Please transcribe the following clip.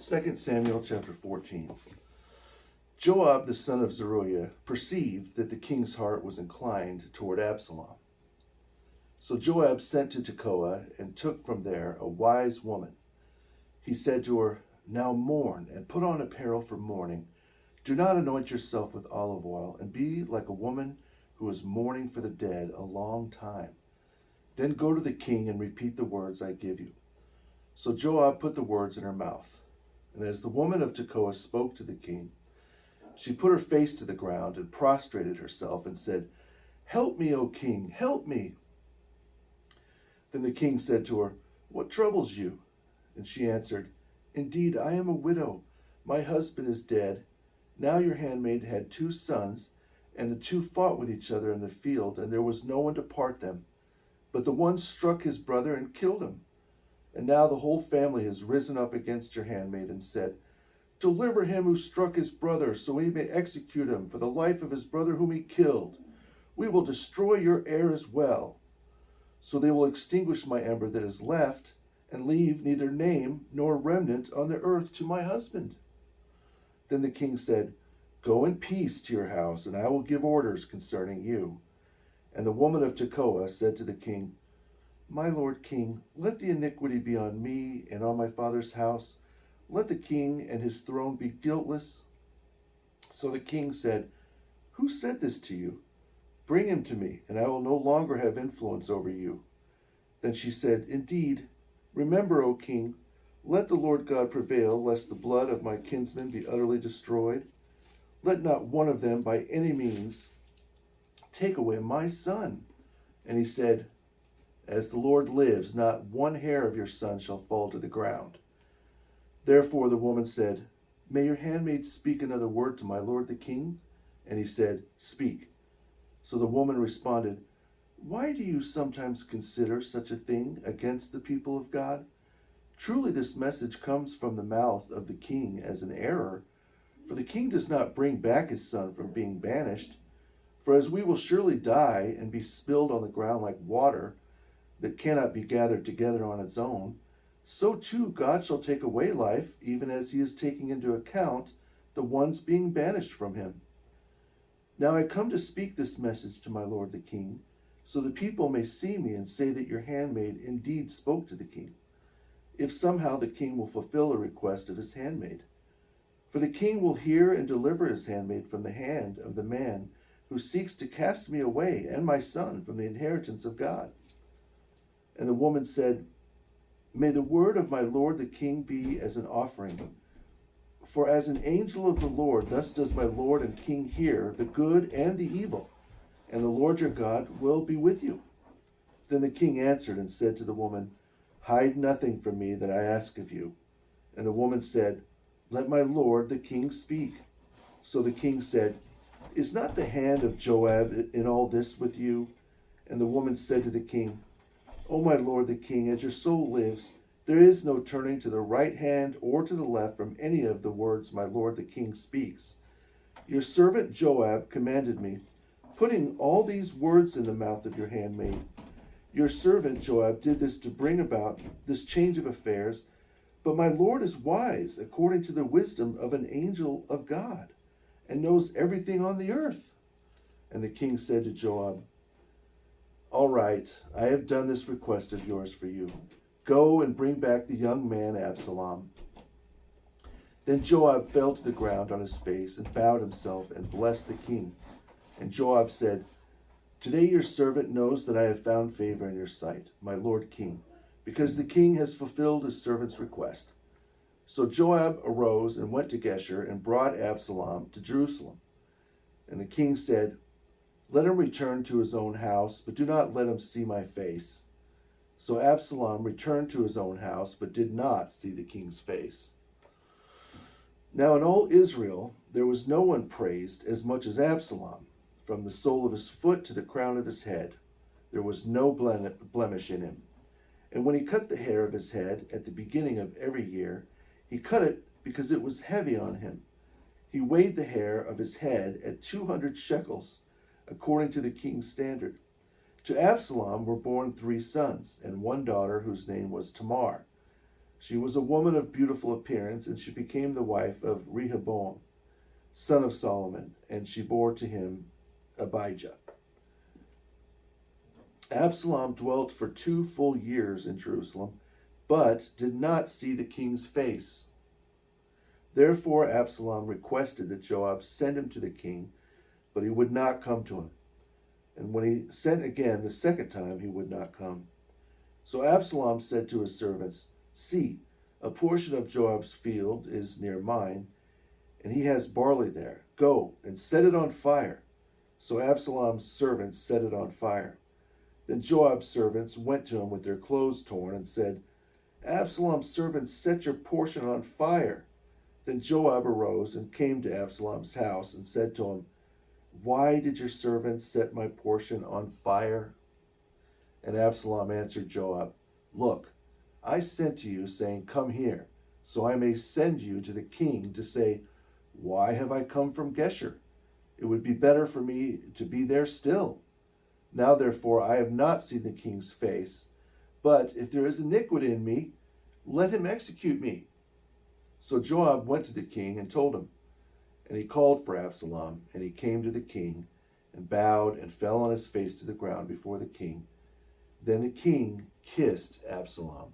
2 Samuel chapter 14. Joab the son of Zeruiah perceived that the king's heart was inclined toward Absalom. So Joab sent to Tekoa and took from there a wise woman. He said to her, "Now mourn and put on apparel for mourning. Do not anoint yourself with olive oil, and be like a woman who is mourning for the dead a long time. Then go to the king and repeat the words I give you." So Joab put the words in her mouth. And as the woman of Tekoa spoke to the king, she put her face to the ground and prostrated herself and said, "Help me, O king, help me." Then the king said to her, "What troubles you?" And she answered, "Indeed, I am a widow. My husband is dead. Now your handmaid had 2 sons, and the 2 fought with each other in the field, and there was no one to part them. But the one struck his brother and killed him. And now the whole family has risen up against your handmaid and said, 'Deliver him who struck his brother, so we may execute him for the life of his brother whom he killed. We will destroy your heir as well.' So they will extinguish my ember that is left, and leave neither name nor remnant on the earth to my husband." Then the king said, "Go in peace to your house, and I will give orders concerning you." And the woman of Tekoa said to the king, "My lord king, let the iniquity be on me and on my father's house. Let the king and his throne be guiltless." So the king said, "Who said this to you? Bring him to me, and I will no longer have influence over you." Then she said, "Indeed, remember, O king, let the Lord God prevail, lest the blood of my kinsmen be utterly destroyed. Let not one of them by any means take away my son." And he said, "As the Lord lives, not one hair of your son shall fall to the ground." Therefore the woman said, "May your handmaid speak another word to my lord the king?" And he said, "Speak." So the woman responded, "Why do you sometimes consider such a thing against the people of God? Truly this message comes from the mouth of the king as an error, for the king does not bring back his son from being banished. For as we will surely die and be spilled on the ground like water that cannot be gathered together on its own, so too God shall take away life, even as he is taking into account the ones being banished from him. Now I come to speak this message to my lord the king, so the people may see me and say that your handmaid indeed spoke to the king, if somehow the king will fulfill a request of his handmaid. For the king will hear and deliver his handmaid from the hand of the man who seeks to cast me away and my son from the inheritance of God." And the woman said, "May the word of my lord the king be as an offering. For as an angel of the Lord, thus does my lord and king hear the good and the evil, and the Lord your God will be with you." Then the king answered and said to the woman, "Hide nothing from me that I ask of you." And the woman said, "Let my lord the king speak." So the king said, "Is not the hand of Joab in all this with you?" And the woman said to the king, "O my lord the king, as your soul lives, there is no turning to the right hand or to the left from any of the words my lord the king speaks. Your servant Joab commanded me, putting all these words in the mouth of your handmaid. Your servant Joab did this to bring about this change of affairs, but my lord is wise according to the wisdom of an angel of God, and knows everything on the earth." And the king said to Joab, "All right, I have done this request of yours for you. Go and bring back the young man Absalom." Then Joab fell to the ground on his face and bowed himself and blessed the king. And Joab said, "Today your servant knows that I have found favor in your sight, my lord king, because the king has fulfilled his servant's request." So Joab arose and went to Geshur and brought Absalom to Jerusalem. And the king said, "Let him return to his own house, but do not let him see my face." So Absalom returned to his own house, but did not see the king's face. Now in all Israel there was no one praised as much as Absalom. From the sole of his foot to the crown of his head, there was no blemish in him. And when he cut the hair of his head at the beginning of every year, he cut it because it was heavy on him. He weighed the hair of his head at 200 shekels, according to the king's standard. To Absalom were born 3 sons, and 1 daughter whose name was Tamar. She was a woman of beautiful appearance, and she became the wife of Rehoboam, son of Solomon, and she bore to him Abijah. Absalom dwelt for 2 full years in Jerusalem, but did not see the king's face. Therefore Absalom requested that Joab send him to the king, but he would not come to him. And when he sent again the second time, he would not come. So Absalom said to his servants, "See, a portion of Joab's field is near mine, and he has barley there. Go and set it on fire." So Absalom's servants set it on fire. Then Joab's servants went to him with their clothes torn and said, "Absalom's servants set your portion on fire." Then Joab arose and came to Absalom's house and said to him, "Why did your servants set my portion on fire?" And Absalom answered Joab, "Look, I sent to you, saying, 'Come here,' so I may send you to the king to say, 'Why have I come from Geshur? It would be better for me to be there still.' Now therefore I have not seen the king's face, but if there is iniquity in me, let him execute me." So Joab went to the king and told him. And he called for Absalom, and he came to the king, and bowed and fell on his face to the ground before the king. Then the king kissed Absalom.